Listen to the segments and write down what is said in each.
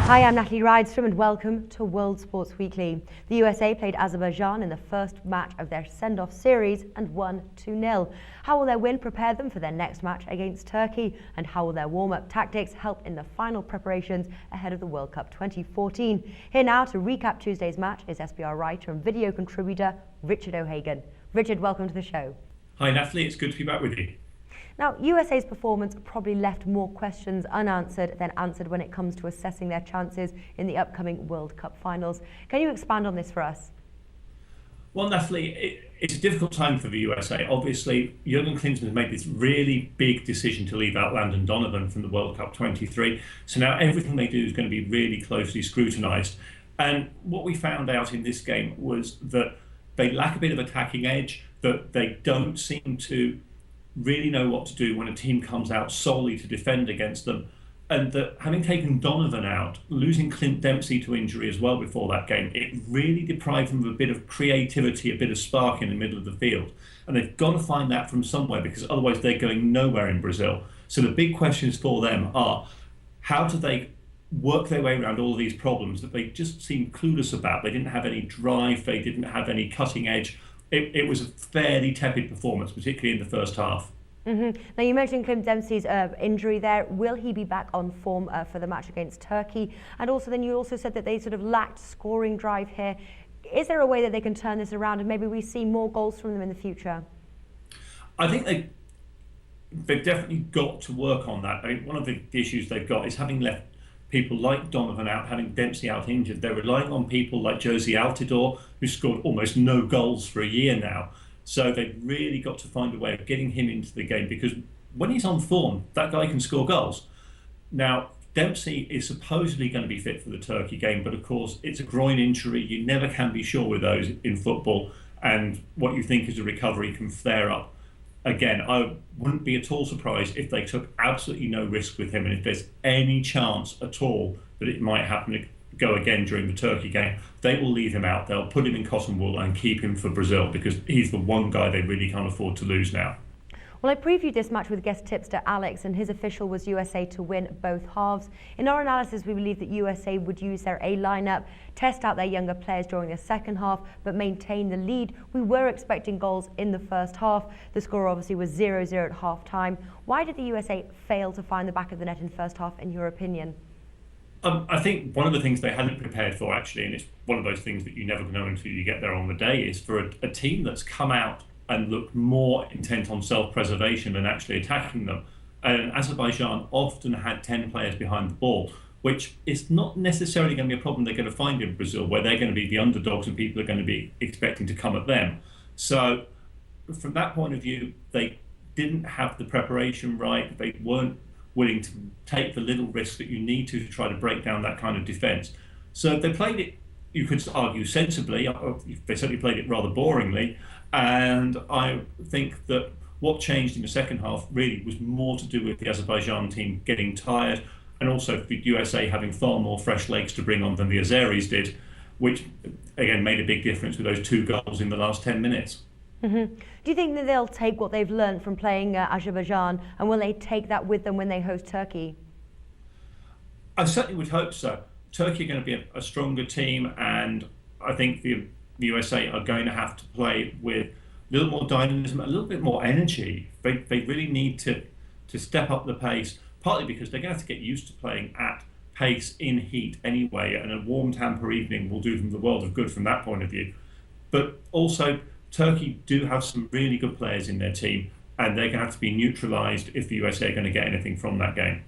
Hi, I'm Natalie Rydstrom and welcome to World Sports Weekly. The USA played Azerbaijan in the first match of their send-off series and won 2-0. How will their win prepare them for their next match against Turkey? And how will their warm-up tactics help in the final preparations ahead of the World Cup 2014? Here now to recap Tuesday's match is SBR writer and video contributor Richard O'Hagan. Richard, welcome to the show. Hi Natalie, it's good to be back with you. Now, USA's performance probably left more questions unanswered than answered when it comes to assessing their chances in the upcoming World Cup finals. Can you expand on this for us? Well, Natalie, it's a difficult time for the USA. Obviously, Jurgen Klinsmann has made this really big decision to leave out Landon Donovan from the World Cup 23. So now everything they do is going to be really closely scrutinised. And what we found out in this game was that they lack a bit of attacking edge, that they don't seem to really know what to do when a team comes out solely to defend against them, and that having taken Donovan out, losing Clint Dempsey to injury as well before that game, it really deprived them of a bit of creativity, a bit of spark in the middle of the field. And they've got to find that from somewhere, because otherwise they're going nowhere in Brazil. So the big questions for them are, how do they work their way around all of these problems that they just seem clueless about? They didn't have any drive, they didn't have any cutting edge. It was a fairly tepid performance, particularly in the first half. Now, you mentioned Clint Dempsey's injury there. Will he be back on form for the match against Turkey? And also then you also said that they sort of lacked scoring drive here. Is there a way that they can turn this around and maybe we see more goals from them in the future? I think they've definitely got to work on that. I mean, one of the issues they've got is having left people like Donovan out, having Dempsey out injured. They're relying on people like Josie Altidore, who scored almost no goals for a year now. So they've really got to find a way of getting him into the game, because when he's on form, that guy can score goals. Now, Dempsey is supposedly going to be fit for the Turkey game, but of course it's a groin injury. You never can be sure with those in football, and what you think is a recovery can flare up again. I wouldn't be at all surprised if they took absolutely no risk with him, and if there's any chance at all that it might happen to go again during the Turkey game, they will leave him out. They'll put him in cotton wool and keep him for Brazil, because he's the one guy they really can't afford to lose now. Well, I previewed this match with guest tipster Alex, and his official was USA to win both halves. In our analysis, we believe that USA would use their A lineup, test out their younger players during the second half, but maintain the lead. We were expecting goals in the first half. The score obviously was 0-0 at half time. Why did the USA fail to find the back of the net in the first half, in your opinion? I think one of the things they hadn't prepared for, actually, and it's one of those things that you never know until you get there on the day, is for a team that's come out and looked more intent on self-preservation than actually attacking them. And Azerbaijan often had 10 players behind the ball, which is not necessarily going to be a problem they're going to find in Brazil, where they're going to be the underdogs and people are going to be expecting to come at them. So from that point of view, they didn't have the preparation right. They weren't willing to take the little risk that you need to try to break down that kind of defence. So they played it, you could argue, sensibly. They certainly played it rather boringly. And I think that what changed in the second half really was more to do with the Azerbaijan team getting tired, and also the USA having far more fresh legs to bring on than the Azeris did, which again made a big difference with those 2 goals in the last 10 minutes. Do you think that they'll take what they've learned from playing Azerbaijan, and will they take that with them when they host Turkey? I certainly would hope so. Turkey are going to be a stronger team, and I think the USA are going to have to play with a little more dynamism, a little bit more energy. They really need to step up the pace, partly because they're going to have to get used to playing at pace in heat anyway, and a warm Tampa evening will do them the world of good from that point of view. But also, Turkey do have some really good players in their team, and they're going to have to be neutralised if the USA are going to get anything from that game.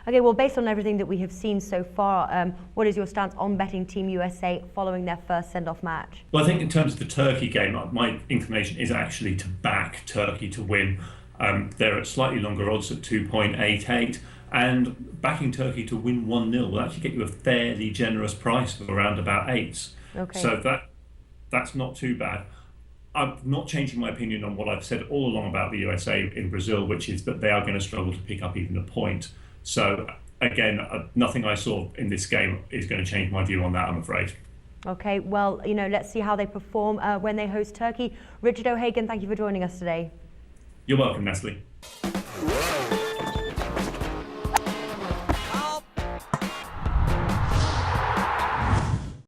Okay, well, based on everything that we have seen so far, what is your stance on betting Team USA following their first send-off match? Well, I think in terms of the Turkey game, my inclination is actually to back Turkey to win. They're at slightly longer odds at 2.88, and backing Turkey to win 1-0 will actually get you a fairly generous price of around about 8s. Okay. So that's not too bad. I'm not changing my opinion on what I've said all along about the USA in Brazil, which is that they are going to struggle to pick up even a point. So again, nothing I saw in this game is going to change my view on that, I'm afraid. Okay, well, let's see how they perform when they host Turkey. Richard O'Hagan, thank you for joining us today. You're welcome, Natalie.